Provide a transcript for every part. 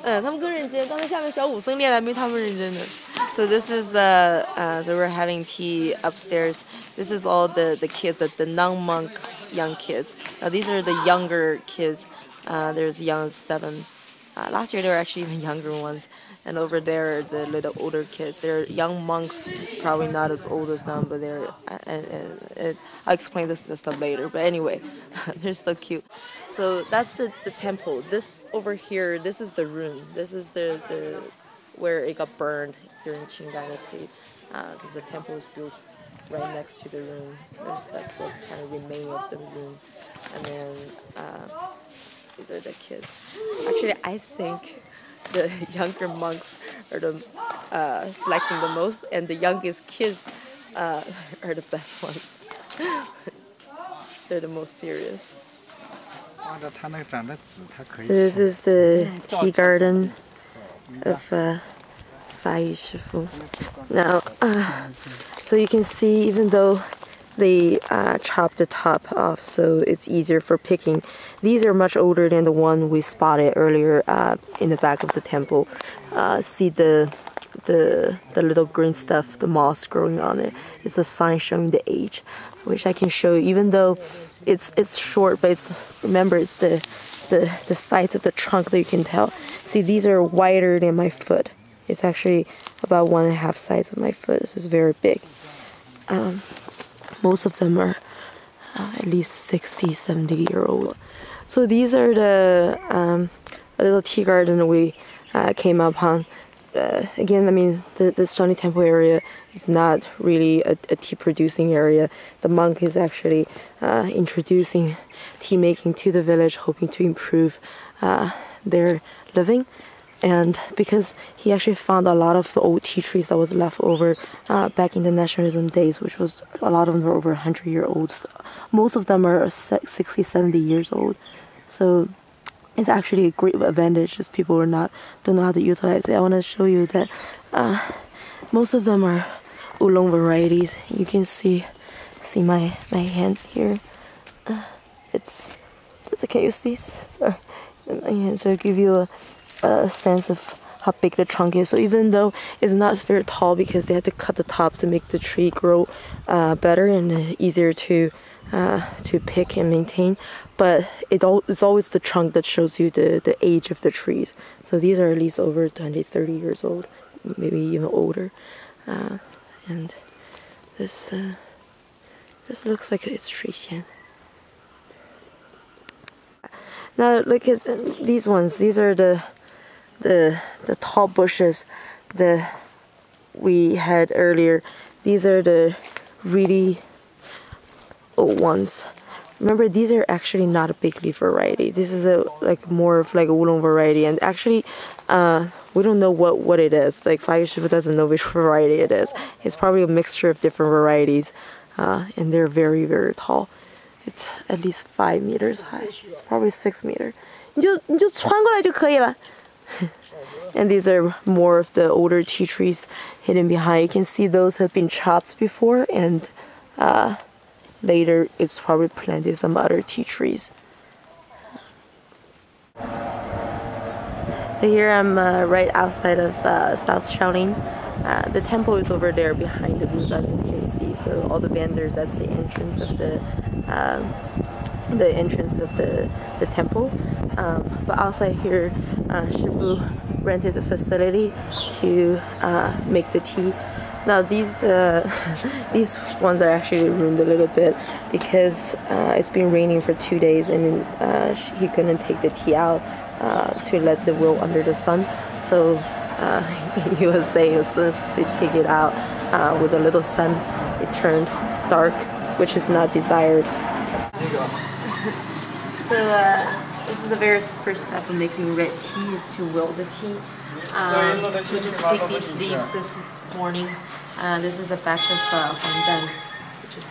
他们更认真。刚才下面小武僧练的没他们认真的。So this is so we're having tea upstairs. This is all the kids, the non-monk young kids. Now these are the younger kids. There's young as 7. Last year there were actually even younger ones. And over there, the little older kids. They're young monks, probably not as old as them, but they're. I'll explain this stuff later. But anyway, they're so cute. So that's the temple. This over here, this is the room. This is the where it got burned during Qing Dynasty. Because the temple was built right next to the room. That's what kind of remained of the room. And then these are the kids. Actually, I think the younger monks are the slacking the most, and the youngest kids are the best ones. They're the most serious. This is the tea garden of Fai Shifu. Now, so you can see, even though they chop the top off so it's easier for picking, these are much older than the one we spotted earlier in the back of the temple. See the little green stuff, the moss growing on it. It's a sign showing the age, which I can show you. Even though it's short, but remember it's the size of the trunk that you can tell. See, these are wider than my foot. It's actually about 1.5 size of my foot. So it's very big. Most of them are at least 60, 70-year-old. So these are the little tea garden we came upon. Again, I mean, the Shaolin Temple area is not really a tea producing area. The monk is actually introducing tea making to the village, hoping to improve their living. And because he actually found a lot of the old tea trees that was left over back in the nationalism days, which was a lot of them were over 100-year-olds. So most of them are 60, 70 years old. So it's actually a great advantage, just people don't know how to utilize it. I want to show you that most of them are oolong varieties. You can see my hand here. Can you see? Sorry, my hand. So I give you a sense of how big the trunk is. So even though it's not very tall, because they had to cut the top to make the tree grow better and easier to pick and maintain, but it's always the trunk that shows you the age of the trees. So these are at least over 20, 30 years old, maybe even older. And this looks like it's tree xian. Now look at these ones. These are the tall bushes that we had earlier. These are the really old ones. Remember, these are actually not a big leaf variety. This is more of like a oolong variety, and actually we don't know what it is. Like Fai Shifu doesn't know which variety it is. It's probably a mixture of different varieties, and they're very, very tall. It's at least 5 meters high. It's probably 6 meters. 你就穿过来就可以了。And these are more of the older tea trees hidden behind. You can see those have been chopped before, and later it's probably planted some other tea trees. So here I'm right outside of South Shaolin. The temple is over there behind the buza, you can see. So all the vendors, that's the entrance of the temple. But outside here, Shifu rented a facility to make the tea. Now these ones are actually ruined a little bit because it's been raining for 2 days, and he couldn't take the tea out to let it roll under the sun. So he was saying as soon as to take it out with a little sun, it turned dark, which is not desired. So this is the very first step of making red tea, is to wilt the tea. We just picked these leaves this morning. This is a batch of Huangdan, which is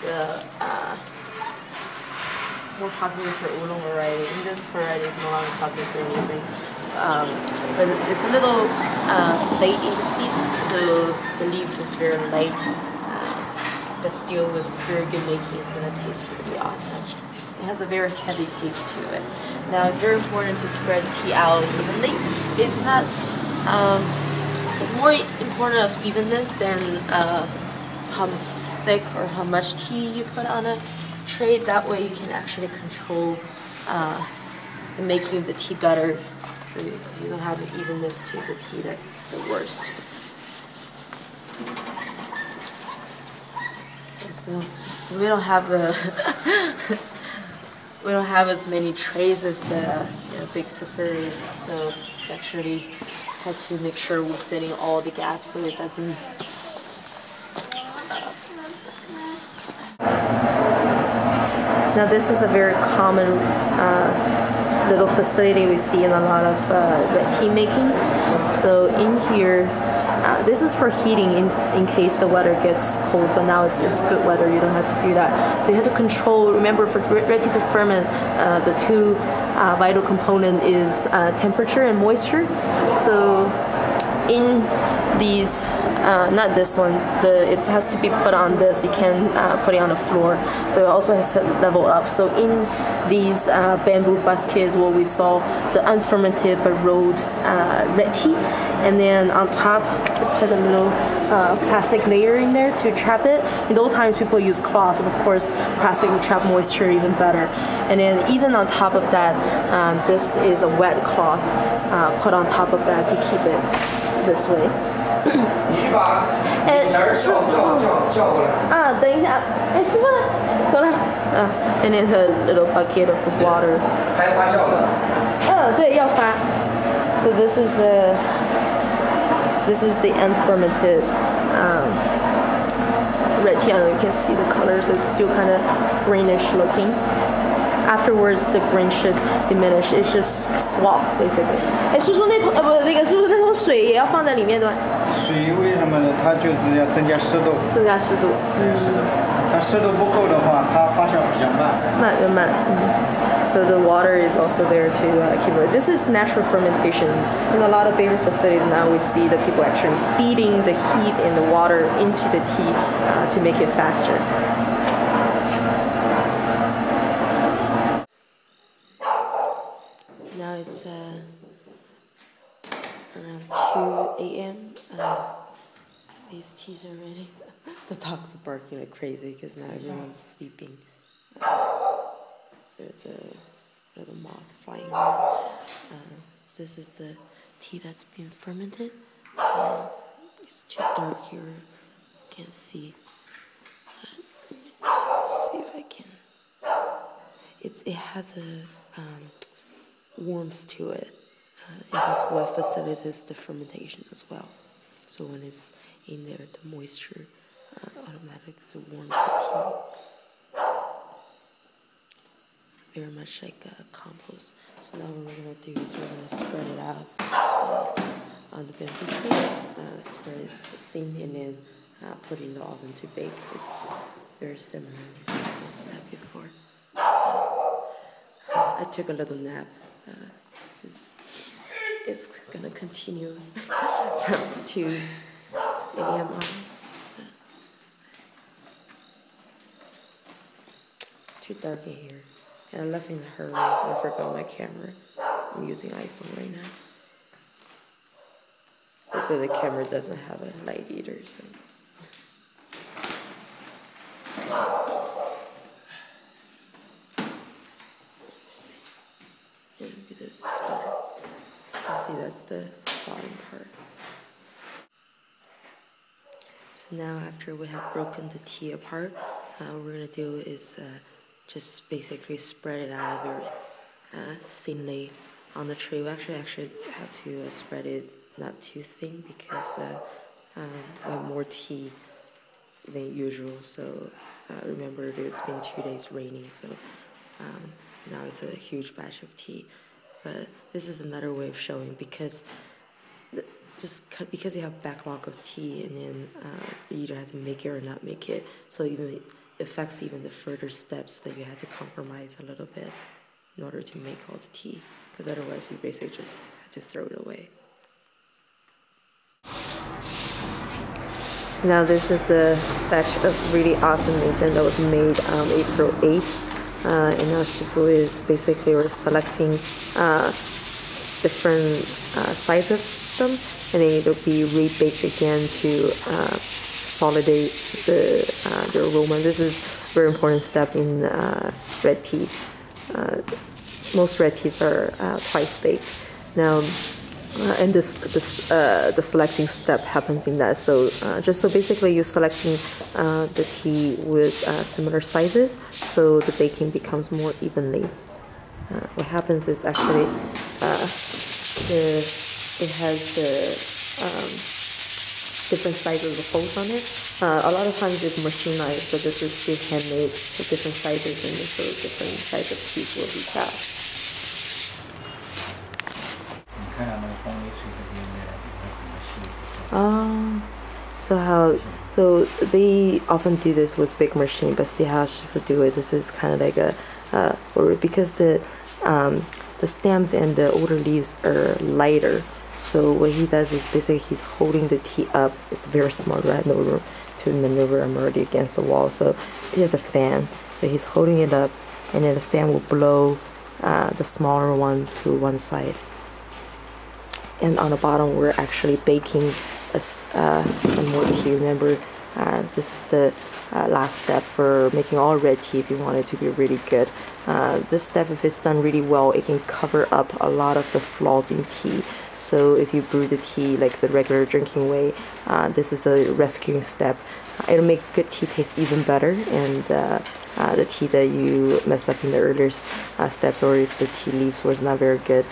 more popular for oolong variety. And this variety is no longer popular for anything. But it's a little late in the season, so the leaves is very light. But still, with very good making, it's gonna taste pretty awesome. It has a very heavy taste to it. Now it's very important to spread tea out evenly. It's not. It's more important of evenness than how thick or how much tea you put on a tray. That way you can actually control the making of the tea better. So you don't have an evenness to the tea. That's the worst. So we don't have we don't have as many trays as big facilities. So it's actually had to make sure we're fitting all the gaps so it doesn't. Now this is a very common little facility we see in a lot of red tea making. So in here, this is for heating in case the weather gets cold, but now it's good weather, you don't have to do that. So you have to control, remember for red tea to ferment, the two vital component is temperature and moisture. So in these, not this one, it has to be put on this, you can't put it on the floor. So it also has to level up. So in these bamboo baskets, what we saw, the unfermented but rolled red tea. And then on top, put a little plastic layer in there to trap it. In old times, people use cloths, but of course, plastic will trap moisture even better. And then even on top of that, this is a wet cloth put on top of that to keep it this way. And then a little bucket of water. So this is the unfermented red tea. I don't know if you can see the colors. It's still kind of greenish looking. Afterwards, the green should diminish. It's just swap basically. 哎，叔叔那桶那个叔叔那桶水也要放在里面对吧？水为什么呢？它就是要增加湿度。增加湿度。它湿度不够的话，它发酵比较慢。慢。So the water is also there to keep it. This is natural fermentation. In a lot of bakery facilities now, we see that people actually feeding the heat and the water into the tea to make it faster. Now it's around 2 a.m. These teas are ready. The dogs are barking like crazy because now everyone's sleeping. There's a little moth flying around. So this is the tea that's been fermented. It's too dark here. Can't see. Let's see if I can. It has a warmth to it. It has what facilitates the fermentation as well. So when it's in there, the moisture automatically warms the tea. It's very much like compost. So now what we're going to do is we're going to spread it out on the bamboo trays. Spread it thin and then put it in the oven to bake. It's very similar. You've seen this step before. I took a little nap. It's going to continue from 2 a.m. on. It's too dark in here. And I left in a hurry, so I forgot my camera. I'm using iPhone right now. But the camera doesn't have a light either, so. Maybe this is better. You see, that's the bottom part. So now after we have broken the tea apart, what we're going to do is just basically spread it out very thinly on the tray. We actually have to spread it not too thin because we have more tea than usual. So remember, it's been 2 days raining, so now it's a huge batch of tea. But this is another way of showing because because you have backlog of tea, and then you either have to make it or not make it. So even affects even the further steps that you have to compromise a little bit in order to make all the tea, because otherwise you basically just have to throw it away. So now this is a batch of really awesome agent that was made April 8th. and now Shifu is basically we're selecting different sides of them, and then it'll be re-baked again to consolidate the aroma. This is a very important step in red tea. Most red teas are twice baked. Now, and the selecting step happens in that. So just so basically you're selecting the tea with similar sizes, so the baking becomes more evenly. What happens is actually it has the different sizes of holes on it. A lot of times it's machinized, but this is still handmade with different sizes, and so different sizes of teas will be cast. So they often do this with big machine, but see how Shifu do it. This is kind of like or because the stems and the older leaves are lighter. So what he does is basically he's holding the tea up. It's very smart, right? No room to maneuver. I'm already against the wall. So here's a fan. So he's holding it up, and then the fan will blow the smaller one to one side. And on the bottom, we're actually baking some more tea. Remember, this is the last step for making all red tea if you want it to be really good. This step, if it's done really well, it can cover up a lot of the flaws in tea. So if you brew the tea like the regular drinking way, this is a rescuing step. It'll make good tea taste even better, and the tea that you messed up in the earlier steps, or if the tea leaves was not very good,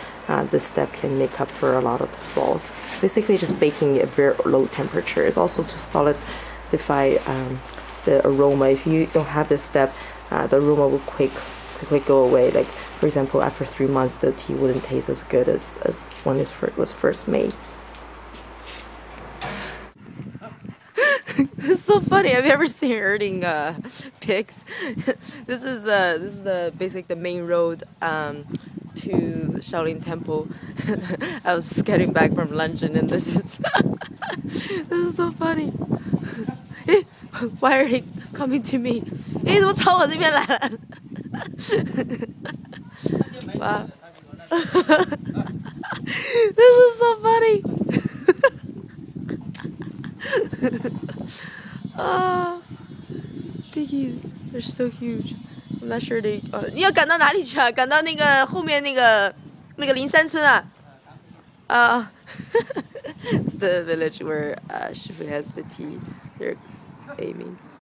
this step can make up for a lot of the flaws. Basically just baking at very low temperature. It's also to solidify the aroma. If you don't have this step, the aroma will quickly go away. Like for example, after 3 months the tea wouldn't taste as good as when it was first made. This is so funny. Have you ever seen herding pigs? This is the main road to Shaolin Temple. I was just getting back from luncheon, and this is this is so funny. Why are they coming to me? 你怎么朝我这边来了？ Wow. This is so funny. Piggies, they're so huge. I'm not sure they. 你要赶到哪里去啊？赶到那个后面那个灵山村啊？It's the village where Shifu has the tea. They're aiming.